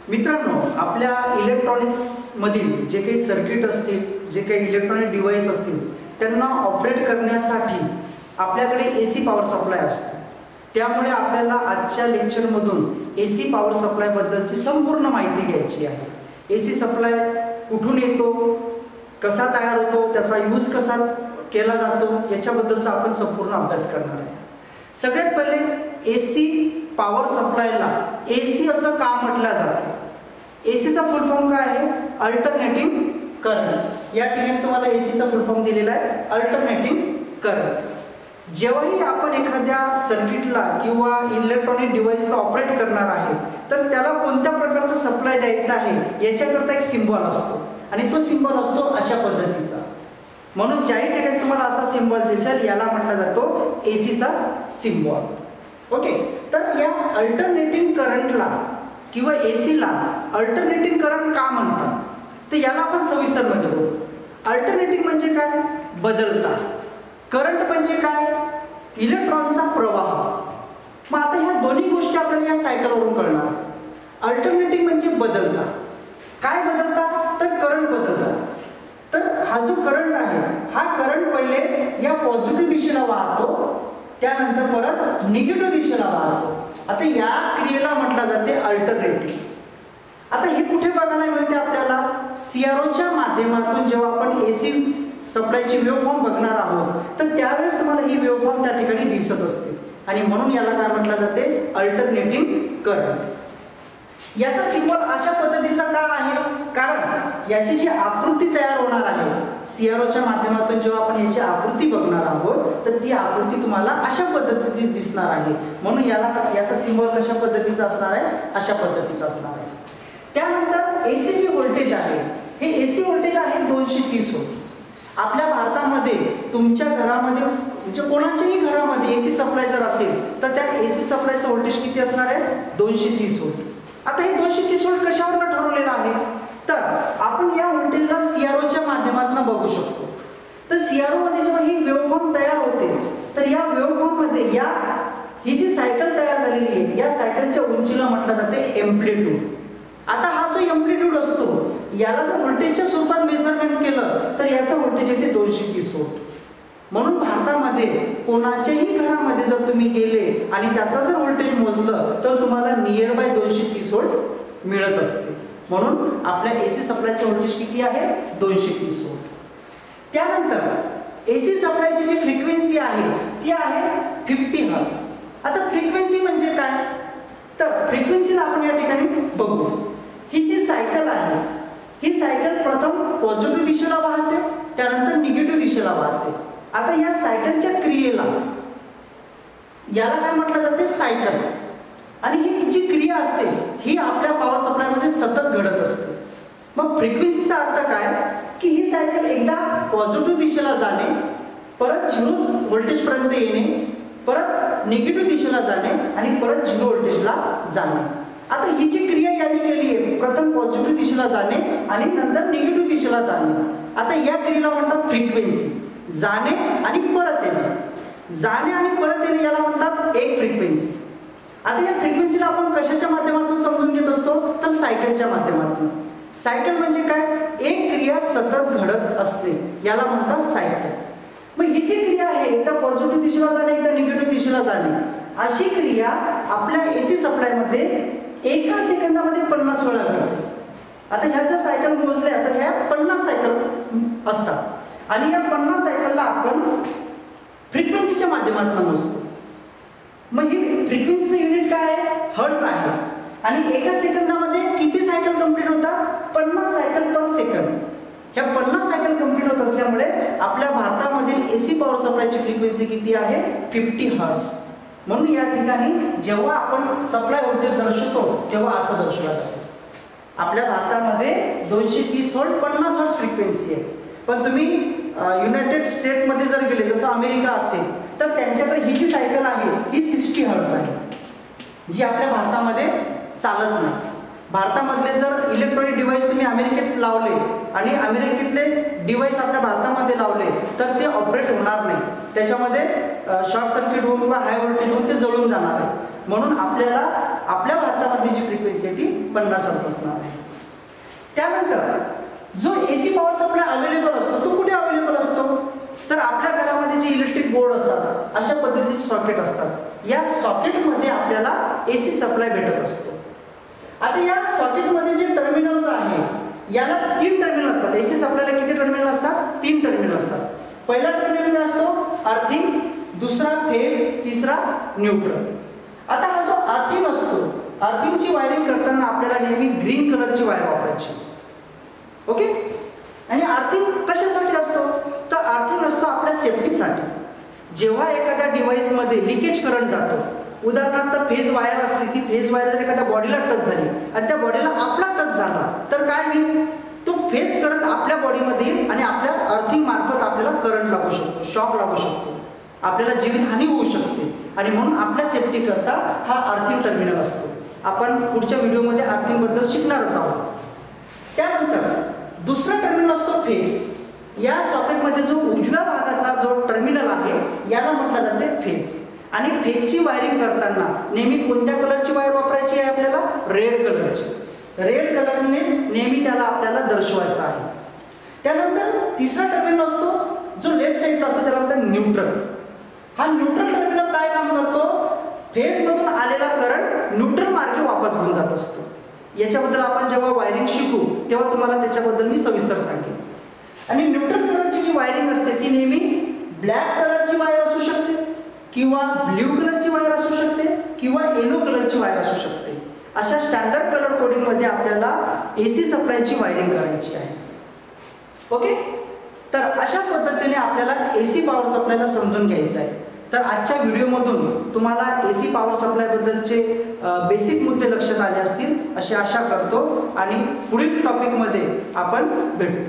मित्रांनो, आपल्या इलेक्ट्रॉनिक्स मधील जे काही सर्किट असतील, जे काही इलेक्ट्रॉनिक डिव्हाइस असतील, त्यांना ऑपरेट करण्यासाठी आपल्याकडे एसी पॉवर सप्लाय असतो. त्यामुळे आपल्याला आजच्या लेक्चरमधून एसी पॉवर सप्लाय बद्दलची संपूर्ण माहिती घ्यायची आहे. एसी सप्लाय कुठून येतो, कसा तयार होतो, त्याचा यूज कसा केला जातो, याच्याबद्दलचा आपण संपूर्ण अभ्यास करणार आहे. सगळ्यात पहिले एसी पॉवर सप्लायला एसी असं का म्हटलं जातं? एसीचा फुल फॉर्म काय आहे? Alternating current. या ठिकाणी तुम्हाला एसीचा फुल फॉर्म दिलेला आहे, अल्टरनेटिंग करंट. जेव्हाही आपण एखाद्या सर्किटला किंवा इलेक्ट्रॉनिक डिव्हाइसला ऑपरेट करणार आहे, तर त्याला कोणत्या प्रकारचा सप्लाय द्यायचा आहे याच्याकरता एक सिम्बॉल असतो, आणि तो सिम्बॉल असतो अशा पद्धतीचा. म्हणून ज्याही ठिकाणी तुम्हाला असा सिम्बॉल दिसेल, याला म्हटला जातो एसीचा सिम्बॉल. ओके, तर या अल्टरनेटिंग करंटला किंवा एसीला अल्टरनेटिंग करंट का म्हणतात, तर याला आपण सविस्तरमध्ये बघू. अल्टरनेटिंग म्हणजे काय? बदलता. करंट म्हणजे काय? इलेक्ट्रॉनचा प्रवाह. मग आता ह्या दोन्ही गोष्टी आपल्याला या सायकलवरून कळणार. अल्टरनेटिंग म्हणजे बदलता. काय बदलता? तर करंट बदलता. तर हा जो करंट आहे, हा करंट पहिले या पॉझिटिव्ह दिशेला वाहतो, त्यानंतर परत निगेटिव्ह दिशेला वाहतो. आता या क्रियेला म्हटलं जाते अल्टरनेटिंग. आता हे कुठे बघायला मिळते आपल्याला? सीआरओच्या माध्यमातून जेव्हा आपण एसी सप्लायची वेव्हफॉर्म बघणार आहोत, तर त्यावेळेस तुम्हाला ही वेव्हफॉर्म त्या ठिकाणी दिसत असते, आणि म्हणून याला काय म्हटलं जाते? Alternating current. याचा सिम्बॉल अशा पद्धतीचा का आहे? कारण याची जी आकृती तयार होणार आहे, सीआरओच्या माध्यमातून जेव्हा आपण याची आकृती बघणार आहोत, तर ती आकृती तुम्हाला अशा पद्धतीची दिसणार आहे. म्हणून याचा सिम्बॉल कशा पद्धतीचा असणार आहे? अशा पद्धतीचा असणार आहे. त्यानंतर एसी जे व्होल्टेज आहे, हे एसी व्होल्टेज आहे 230 व्होल्ट. आपल्या भारतामध्ये तुमच्या घरामध्ये म्हणजे कोणाच्याही घरामध्ये एसी सप्लाय जर असेल, तर त्या एसी सप्लायचं व्होल्टेज किती असणार आहे? 230 व्होल्ट. आता हे 230 व्होल्ट कशावर ठरवलेलं आहे? तर आपण या व्होल्टेजला सीआरओच्या माध्यमातून बघू शकतो. तर सीआरओ मध्ये जेव्हा ही वेव्हफॉर्म तयार होते, तर या वेव्हफॉर्म मध्ये ही जी सायकल तयार झालेली आहे, या सायकलच्या उंचीला म्हटलं जाते एम्प्लिट्यूड. आता हा जो एम्प्लिट्यूड असतो, याला जर व्होल्टेजच्या स्वरूपात मेजरमेंट केलं, तर याचा व्होल्टेज येते 230 व्होल्ट. म्हणून भारतामध्ये कोणाच्याही घरामध्ये जर तुम्ही गेले आणि त्याचा जर व्होल्टेज मोजलं, तर तुम्हाला नियर बाय 230 व्होल्ट मिळत असते. म्हणून आपल्या एसी सप्लायचे व्होल्टेज किती आहे? 230 व्होल्ट. त्यानंतर एसी सप्लायची जी फ्रिक्वेन्सी आहे, ती आहे 50 हर्ट्झ. आता फ्रिक्वेन्सी म्हणजे काय? तर फ्रिक्वेन्सीला आपण या ठिकाणी बघू. ही जी सायकल आहे, ही सायकल प्रथम पॉझिटिव्ह दिशेला वाहते, त्यानंतर निगेटिव्ह दिशेला वाहते. आता या सायकलच्या क्रियेला याला काय म्हटलं जाते? सायकल. आणि ही जी क्रिया असते, ही आपल्या पॉवर सप्लाय मध्ये सतत घडत असते. मग फ्रिक्वेन्सीचा अर्थ काय? की ही सायकल एकदा पॉझिटिव्ह दिशेला जाणे, परत 0 व्होल्टेज पर्यंत येणे, परत निगेटिव्ह दिशेला जाणे, आणि परत 0 व्होल्टेजला जाणे. आता ही जी क्रिया याने केली आहे, प्रथम पॉझिटिव्ह दिशेला जाणे आणि नंतर निगेटिव्ह दिशेला जाणे. आता या क्रियेला म्हणतात फ्रिक्वेन्सी. जाणे आणि परत येणे, जाणे आणि परत येणे याला म्हणतात एक फ्रिक्वेन्सी. आता या फ्रिक्वेन्सीला आपण कशाच्या माध्यमातून समजून घेत असतो? तर सायकलच्या माध्यमातून. सायकल म्हणजे काय? एक क्रिया सतत घडत असते, याला म्हणतात सायकल. मग ही जी क्रिया आहे, एकदा पॉझिटिव्ह दिशेला जाणे, एकदा निगेटिव्ह दिशेला जाणे, अशी क्रिया आपल्या एसी सप्लाय मध्ये एका सेकंदामध्ये 50 वेळा घडते. आता ह्या जर सायकल मोजल्या, तर ह्या 50 सायकल असतात, आणि या 50 सायकलला आपण फ्रिक्वेन्सीच्या माध्यमातून मोजतो. मग ही फ्रिक्वेन्सीचं युनिट काय आहे? हर्ट्झ आहे. आणि एका सेकंदामध्ये किती सायकल कंप्लीट होतात? 50 सायकल पर सेकंद. ह्या 50 सायकल कंप्लीट होत असल्यामुळे आपल्या भारतामधील एसी पॉवर सप्लायची फ्रिक्वेन्सी किती आहे? 50 हर्ट्झ. म्हणून या ठिकाणी जेव्हा आपण सप्लाय व्होल्टेज दर्शवतो, तेव्हा असं दर्शवलं जातं. आपल्या भारतामध्ये 230 व्होल्ट 50 हर्ट्झ फ्रिक्वेन्सी आहे. पण तुम्ही युनायटेड स्टेटमध्ये जर गेले, जसं अमेरिका असेल, तर त्यांच्याकडे ही जी सायकल आहे, ही 60 हर्ट्झ आहे, जी आपल्या भारतामध्ये चालत नाही. भारतामधले जर इलेक्ट्रॉनिक डिव्हाइस तुम्ही अमेरिकेत लावले आणि अमेरिकेतले डिव्हाइस आपल्या भारतामध्ये लावले, तर ते ऑपरेट होणार नाही. त्याच्यामध्ये शॉर्ट सर्किट होऊन किंवा हाय व्होल्टेज होऊन ते जळून जाणार आहे. म्हणून आपल्याला आपल्या भारतामधली जी फ्रिक्वेन्सी आहे ती 50 हर्ट्ज असणार आहे. त्यानंतर जो AC पॉवर सप्लाय अवेलेबल असतो तो कुठे अवेलेबल असतो, तर आपल्या घरामध्ये जे इलेक्ट्रिक बोर्ड असतात अशा पद्धतीचे सॉकेट असतात, या सॉकेटमध्ये आपल्याला AC सप्लाय भेटत असतो. आता या सॉकेटमध्ये जे टर्मिनल्स आहे याला 3 टर्मिनल असतात. AC सप्लायला किती टर्मिनल असतात, 3 टर्मिनल असतात. पहिला टर्मिनल काय असतो, अर्थिंग, दुसरा फेज, तिसरा न्यूट्रल. आता हा जो अर्थिंग असतो, अर्थिंगची वायरिंग करताना आपल्याला नेहमी ग्रीन कलरची वायर वापरायची. ओके. आणि अर्थिंग कशासाठी असतो, तर अर्थिंग असतो आपल्या सेफ्टीसाठी. जेव्हा एखाद्या डिव्हाइसमध्ये लिकेज करंट जातो, उदाहरणार्थ फेज वायर असली, ती फेज वायर जर एखाद्या बॉडीला टच झाली आणि त्या बॉडीला आपला टच झाला तर काय होईल, तो फेज करंट आपल्या बॉडीमध्ये येईल आणि आपल्या अर्थिंग मार्फत आपल्याला करंट लागू शकतो, शॉक लागू शकतो, आपल्याला जीवितहानी होऊ शकते. आणि म्हणून आपल्या सेफ्टी करता हा अर्थिंग टर्मिनल असतो. आपण पुढच्या व्हिडिओमध्ये अर्थिंग बद्दल शिकणारच आहोत. त्यानंतर दुसरा टर्मिनल असतो फेज. या सॉकेटमध्ये जो उजव्या भागाचा जो टर्मिनल आहे याला म्हटलं जाते फेज. आणि फेजची वायरिंग करताना नेहमी कोणत्या कलरची वायर वापरायची आहे, आपल्याला रेड कलरची. रेड कलरनेच नेहमी त्याला आपल्याला दर्शवायचं आहे. त्यानंतर तिसरा टर्मिनल असतो जो लेफ्ट साईडला असतो, त्याला म्हणतात न्यूट्रल. हा न्यूट्रल टर्मिनल काय काम करतो, फेजमधून आलेला करंट न्यूट्रल मार्गे वापस घेऊन जात असतो. याच्याबद्दल आपण जेव्हा वायरिंग शिकू तेव्हा तुम्हाला त्याच्याबद्दल मी सविस्तर सांगेन. आणि न्यूट्रल कलरची जी वायरिंग असते ती नेहमी ब्लॅक कलरची वायर असू शकते किंवा ब्ल्यू कलरची वायर असू शकते किंवा येलो कलरची वायर असू शकते. अशा स्टँडर्ड कलर कोडिंगमध्ये आपल्याला AC सप्लायची वायरिंग करायची आहे. ओके. तर अशा पद्धतीने आपल्याला AC पॉवर सप्लायला समजून घ्यायचं आहे. तर आजच्या व्हिडिओमधून तुम्हाला AC पॉवर सप्लायबद्दलचे बेसिक मुद्दे लक्षात आले असतील अशी आशा करतो आणि पुढील टॉपिकमध्ये आपण भेटू.